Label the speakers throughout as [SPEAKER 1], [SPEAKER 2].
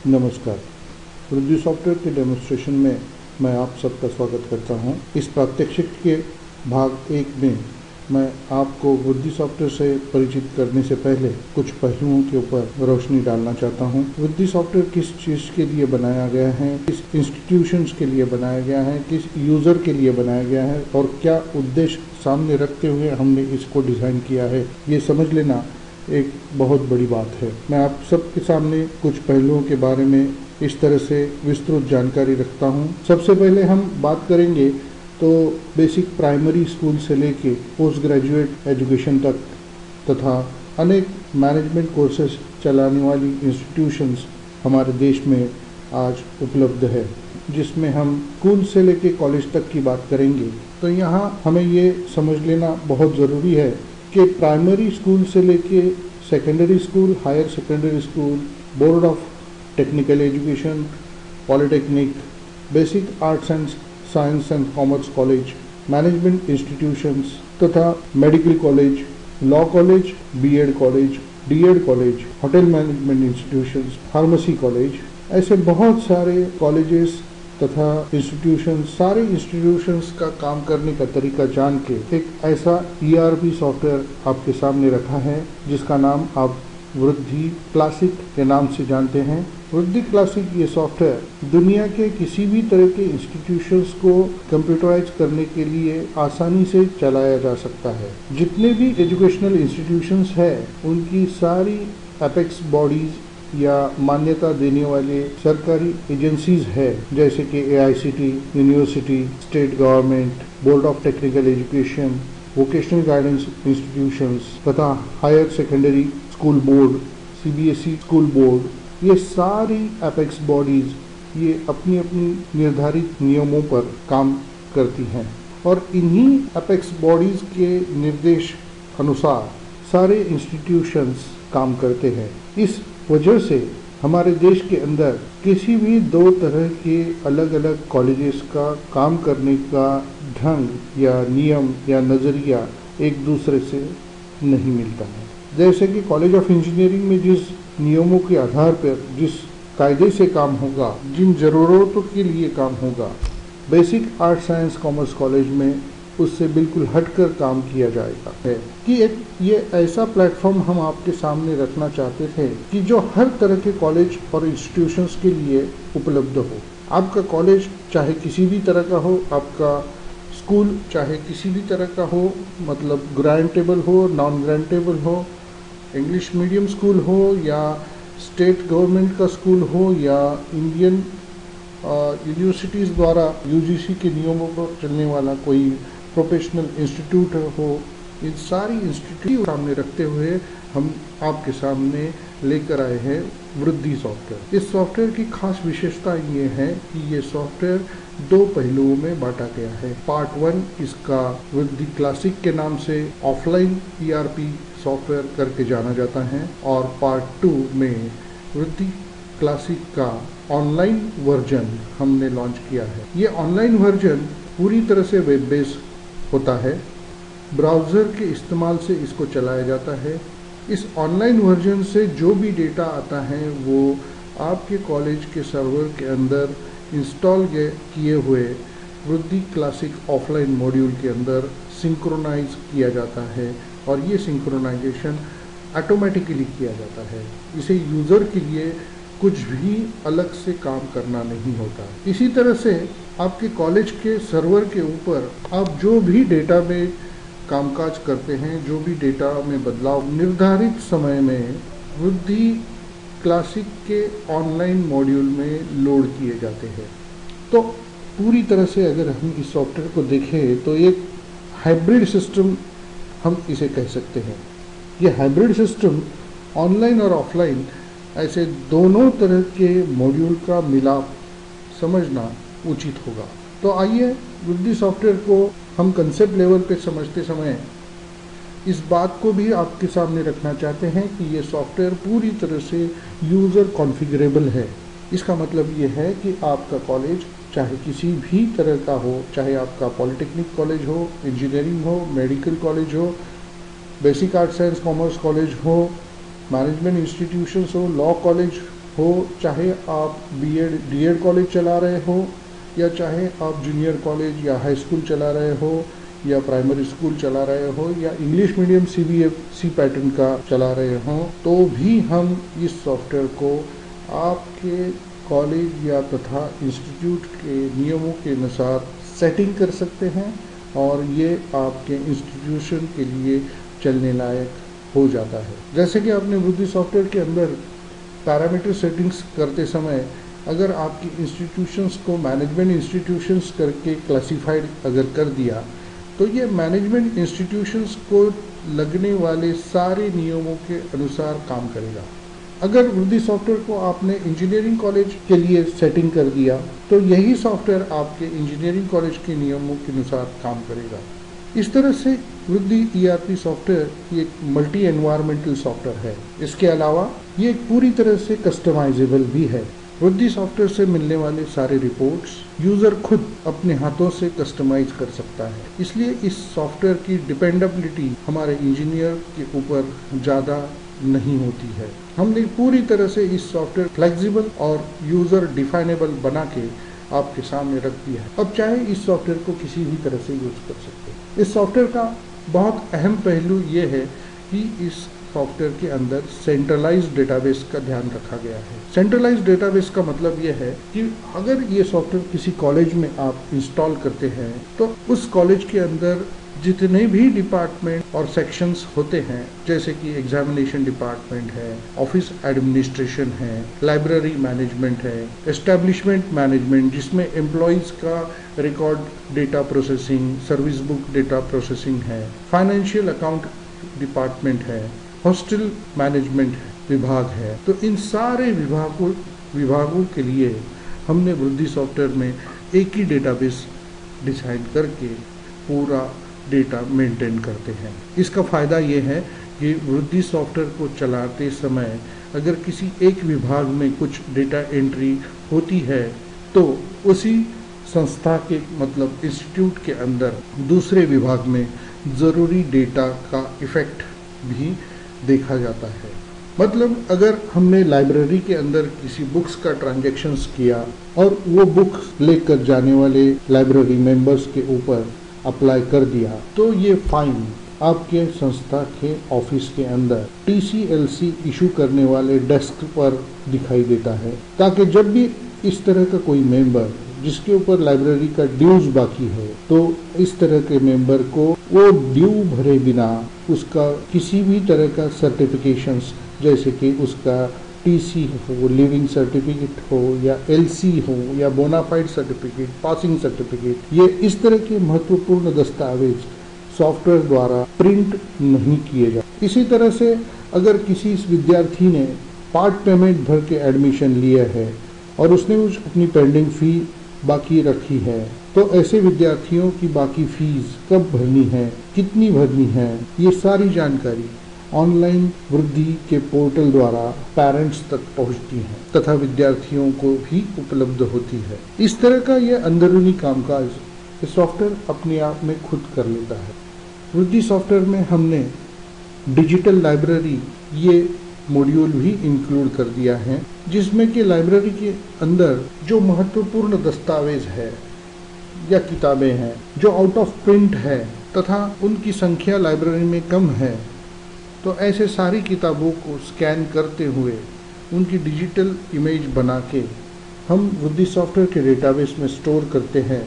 [SPEAKER 1] नमस्कार। वृद्धि सॉफ्टवेयर के डेमोन्स्ट्रेशन में मैं आप सबका स्वागत करता हूं। इस प्रात्यक्षिक के भाग 1 में मैं आपको वृद्धि सॉफ्टवेयर से परिचित करने से पहले कुछ पहलुओं के ऊपर रोशनी डालना चाहता हूं। वृद्धि सॉफ्टवेयर किस चीज़ के लिए बनाया गया है, किस इंस्टीट्यूशंस के लिए बनाया गया है, किस यूज़र के लिए बनाया गया है और क्या उद्देश्य सामने रखते हुए हमने इसको डिज़ाइन किया है, ये समझ लेना एक बहुत बड़ी बात है। मैं आप सबके सामने कुछ पहलुओं के बारे में इस तरह से विस्तृत जानकारी रखता हूं। सबसे पहले हम बात करेंगे तो बेसिक प्राइमरी स्कूल से लेके पोस्ट ग्रेजुएट एजुकेशन तक तथा अनेक मैनेजमेंट कोर्सेज चलाने वाली इंस्टीट्यूशंस हमारे देश में आज उपलब्ध है, जिसमें हम स्कूल से लेके कॉलेज तक की बात करेंगे। तो यहाँ हमें ये समझ लेना बहुत ज़रूरी है कि प्राइमरी स्कूल से लेके secondary school, higher secondary school, board of technical education, polytechnic, basic arts and science and commerce college, management institutions तथा medical college, law college, BEd college, DEd college, hotel management institutions, pharmacy college, ऐसे बहुत सारे colleges तथा सारे institutions का काम करने का तरीका जान के एक ऐसा ERP सॉफ्टवेयर आपके सामने रखा है जिसका नाम आप वृद्धि क्लासिक के नाम से जानते हैं। वृद्धि क्लासिक ये सॉफ्टवेयर दुनिया के किसी भी तरह के इंस्टीट्यूशंस को कंप्यूटराइज करने के लिए आसानी से चलाया जा सकता है। जितने भी एजुकेशनल इंस्टीट्यूशंस हैं उनकी सारी एपेक्स बॉडीज या मान्यता देने वाले सरकारी एजेंसीज है, जैसे कि AICT, university, state government, board of technical education, vocational guidance institutions तथा higher secondary school board, CBSE school board, ये सारी एपेक्स बॉडीज ये अपनी अपनी निर्धारित नियमों पर काम करती हैं और इन्हीं एपेक्स बॉडीज के निर्देश अनुसार सारे इंस्टीट्यूशंस काम करते हैं। इस वजह से हमारे देश के अंदर किसी भी दो तरह के अलग अलग कॉलेजेस का काम करने का ढंग या नियम या नज़रिया एक दूसरे से नहीं मिलता है। जैसे कि कॉलेज ऑफ इंजीनियरिंग में जिस नियमों के आधार पर जिस कायदे से काम होगा, जिन ज़रूरतों के लिए काम होगा, basic art science commerce college में उससे बिल्कुल हटकर काम किया जाएगा है कि एक ये ऐसा प्लेटफॉर्म हम आपके सामने रखना चाहते थे कि जो हर तरह के कॉलेज और इंस्टीट्यूशंस के लिए उपलब्ध हो। आपका कॉलेज चाहे किसी भी तरह का हो, आपका स्कूल चाहे किसी भी तरह का हो, मतलब ग्रांटेबल हो, नॉन ग्रांटेबल हो, इंग्लिश मीडियम स्कूल हो या स्टेट गवर्नमेंट का स्कूल हो या इंडियन यूनिवर्सिटीज़ द्वारा UGC के नियमों पर चलने वाला कोई प्रोफेशनल इंस्टीट्यूट हो, इन सारी इंस्टीट्यूट सामने रखते हुए हम आपके सामने लेकर आए हैं वृद्धि सॉफ्टवेयर। इस सॉफ्टवेयर की खास विशेषता ये है कि ये सॉफ्टवेयर दो पहलुओं में बांटा गया है। पार्ट 1 इसका वृद्धि क्लासिक के नाम से ऑफलाइन ERP सॉफ्टवेयर करके जाना जाता है और पार्ट 2 में वृद्धि क्लासिक का ऑनलाइन वर्जन हमने लॉन्च किया है। ये ऑनलाइन वर्जन पूरी तरह से वेब बेस्ड होता है, ब्राउज़र के इस्तेमाल से इसको चलाया जाता है। इस ऑनलाइन वर्जन से जो भी डेटा आता है वो आपके कॉलेज के सर्वर के अंदर इंस्टॉल किए हुए वृद्धि क्लासिक ऑफलाइन मॉड्यूल के अंदर सिंक्रोनाइज किया जाता है और ये सिंक्रोनाइजेशन ऑटोमेटिकली किया जाता है। इसे यूज़र के लिए कुछ भी अलग से काम करना नहीं होता। इसी तरह से आपके कॉलेज के सर्वर के ऊपर आप जो भी डेटा में कामकाज करते हैं, जो भी डेटा में बदलाव निर्धारित समय में वृद्धि क्लासिक के ऑनलाइन मॉड्यूल में लोड किए जाते हैं। तो पूरी तरह से अगर हम इस सॉफ्टवेयर को देखें तो एक हाइब्रिड सिस्टम हम इसे कह सकते हैं। ये हाइब्रिड सिस्टम ऑनलाइन और ऑफलाइन ऐसे दोनों तरह के मॉड्यूल का मिलाप समझना उचित होगा। तो आइए वृद्धि सॉफ्टवेयर को हम कंसेप्ट लेवल पे समझते समय इस बात को भी आपके सामने रखना चाहते हैं कि ये सॉफ्टवेयर पूरी तरह से यूज़र कॉन्फ़िगरेबल है। इसका मतलब ये है कि आपका कॉलेज चाहे किसी भी तरह का हो, चाहे आपका पॉलिटेक्निक कॉलेज हो, इंजीनियरिंग हो, मेडिकल कॉलेज हो, basic art science commerce college हो, मैनेजमेंट इंस्टीट्यूशंस हो, लॉ कॉलेज हो, चाहे आप बीएड डीएड कॉलेज चला रहे हो या चाहे आप जूनियर कॉलेज या हाई स्कूल चला रहे हो या प्राइमरी स्कूल चला रहे हो या इंग्लिश मीडियम सीबीएसई पैटर्न का चला रहे हो, तो भी हम इस सॉफ्टवेयर को आपके कॉलेज या तथा इंस्टीट्यूट के नियमों के अनुसार सेटिंग कर सकते हैं और ये आपके इंस्टीट्यूशन के लिए चलने लायक हो जाता है। जैसे कि आपने वृद्धि सॉफ्टवेयर के अंदर पैरामीटर सेटिंग्स करते समय अगर आपकी इंस्टीट्यूशंस को मैनेजमेंट इंस्टीट्यूशंस करके क्लासिफाइड अगर कर दिया, तो ये मैनेजमेंट इंस्टीट्यूशंस को लगने वाले सारे नियमों के अनुसार काम करेगा। अगर वृद्धि सॉफ्टवेयर को आपने इंजीनियरिंग कॉलेज के लिए सेटिंग कर दिया, तो यही सॉफ्टवेयर आपके इंजीनियरिंग कॉलेज के नियमों के अनुसार काम करेगा। इस तरह से वृद्धि ईआरपी सॉफ्टवेयर एक मल्टी एनवायरमेंटल सॉफ्टवेयर है। इसके अलावा ये पूरी तरह से कस्टमाइजेबल भी है। वृद्धि सॉफ्टवेयर से मिलने वाले सारे रिपोर्ट्स यूजर खुद अपने हाथों से कस्टमाइज कर सकता है। इसलिए इस सॉफ्टवेयर की डिपेंडेबिलिटी हमारे इंजीनियर के ऊपर ज़्यादा नहीं होती है। हमने पूरी तरह से इस सॉफ्टवेयर फ्लेक्सिबल और यूजर डिफाइनेबल बना के आपके सामने रख दिया है। अब चाहे इस सॉफ्टवेयर को किसी भी तरह से यूज कर सकते हैं। इस सॉफ्टवेयर का बहुत अहम पहलू ये है कि इस सॉफ्टवेयर के अंदर सेंट्रलाइज्ड डेटाबेस का ध्यान रखा गया है। सेंट्रलाइज्ड डेटाबेस का मतलब ये है कि अगर ये सॉफ्टवेयर किसी कॉलेज में आप इंस्टॉल करते हैं, तो उस कॉलेज के अंदर जितने भी डिपार्टमेंट और सेक्शंस होते हैं, जैसे कि एग्जामिनेशन डिपार्टमेंट है, ऑफिस एडमिनिस्ट्रेशन है, लाइब्रेरी मैनेजमेंट है, एस्टेब्लिशमेंट मैनेजमेंट जिसमें एम्प्लॉयज का record data processing, service book data processing है, फाइनेंशियल अकाउंट डिपार्टमेंट है, हॉस्टल मैनेजमेंट विभाग है, तो इन सारे विभागों के लिए हमने वृद्धि सॉफ्टवेयर में एक ही डेटाबेस डिजाइन करके पूरा डेटा मेंटेन करते हैं। इसका फ़ायदा ये है कि वृद्धि सॉफ्टवेयर को चलाते समय अगर किसी एक विभाग में कुछ डेटा एंट्री होती है, तो उसी संस्था के मतलब इंस्टीट्यूट के अंदर दूसरे विभाग में ज़रूरी डेटा का इफ़ेक्ट भी देखा जाता है। मतलब अगर हमने लाइब्रेरी के अंदर किसी बुक्स का ट्रांजैक्शंस किया और वो बुक्स लेकर जाने वाले लाइब्रेरी मेंबर्स के ऊपर अप्लाई कर दिया, तो ये फाइन आपके संस्था के ऑफिस के अंदर टीसीएलसी इशू करने वाले डेस्क पर दिखाई देता है, ताकि जब भी इस तरह का कोई मेंबर जिसके ऊपर लाइब्रेरी का ड्यूज बाकी है, तो इस तरह के मेंबर को वो ड्यू भरे बिना उसका किसी भी तरह का सर्टिफिकेशंस, जैसे कि उसका टीसी हो, लिविंग सर्टिफिकेट हो या एलसी हो या बोनाफाइड सर्टिफिकेट, पासिंग सर्टिफिकेट, ये इस तरह के महत्वपूर्ण दस्तावेज सॉफ्टवेयर द्वारा प्रिंट नहीं किए जाते। इसी तरह से अगर किसी विद्यार्थी ने पार्ट पेमेंट भर के एडमिशन लिया है और उसने अपनी पेंडिंग फी बाकी रखी है, तो ऐसे विद्यार्थियों की बाकी फीस कब भरनी है, कितनी भरनी है, ये सारी जानकारी ऑनलाइन वृद्धि के पोर्टल द्वारा पेरेंट्स तक पहुंचती है तथा विद्यार्थियों को भी उपलब्ध होती है। इस तरह का यह अंदरूनी कामकाज सॉफ्टवेयर अपने आप में खुद कर लेता है। वृद्धि सॉफ्टवेयर में हमने डिजिटल लाइब्रेरी ये मॉड्यूल भी इंक्लूड कर दिया है, जिसमें कि लाइब्रेरी के अंदर जो महत्वपूर्ण दस्तावेज है या किताबें हैं जो आउट ऑफ प्रिंट है तथा उनकी संख्या लाइब्रेरी में कम है, तो ऐसे सारी किताबों को स्कैन करते हुए उनकी डिजिटल इमेज बना के हम वृद्धि सॉफ्टवेयर के डेटाबेस में स्टोर करते हैं।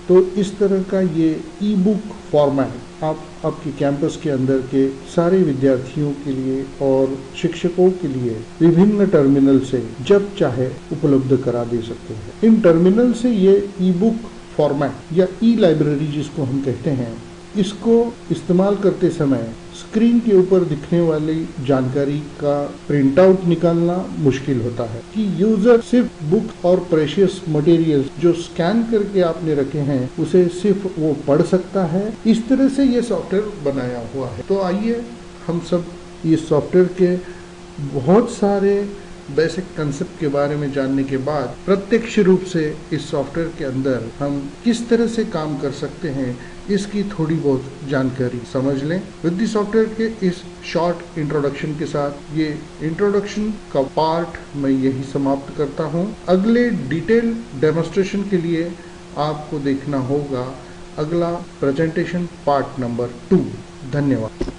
[SPEAKER 1] तो इस तरह का ये ई बुक फॉर्मेट आप आपके कैंपस के अंदर के सारे विद्यार्थियों के लिए और शिक्षकों के लिए विभिन्न टर्मिनल से जब चाहे उपलब्ध करा दे सकते हैं। इन टर्मिनल से ये ई बुक फॉर्मेट या ई लाइब्रेरी जिसको हम कहते हैं, इसको इस्तेमाल करते समय स्क्रीन के ऊपर दिखने वाली जानकारी का प्रिंट आउट निकालना मुश्किल होता है कि यूजर सिर्फ बुक और प्रेशियस मटेरियल जो स्कैन करके आपने रखे हैं उसे सिर्फ वो पढ़ सकता है। इस तरह से ये सॉफ्टवेयर बनाया हुआ है। तो आइए हम सब इस सॉफ्टवेयर के बहुत सारे बेसिक कंसेप्ट के बारे में जानने के बाद प्रत्यक्ष रूप से इस सॉफ्टवेयर के अंदर हम किस तरह से काम कर सकते हैं, इसकी थोड़ी बहुत जानकारी समझ लें। रिद्धि सॉफ्टवेयर के इस शॉर्ट इंट्रोडक्शन के साथ ये इंट्रोडक्शन का पार्ट मैं यही समाप्त करता हूँ। अगले डिटेल डेमोन्स्ट्रेशन के लिए आपको देखना होगा अगला प्रेजेंटेशन पार्ट नंबर 2। धन्यवाद।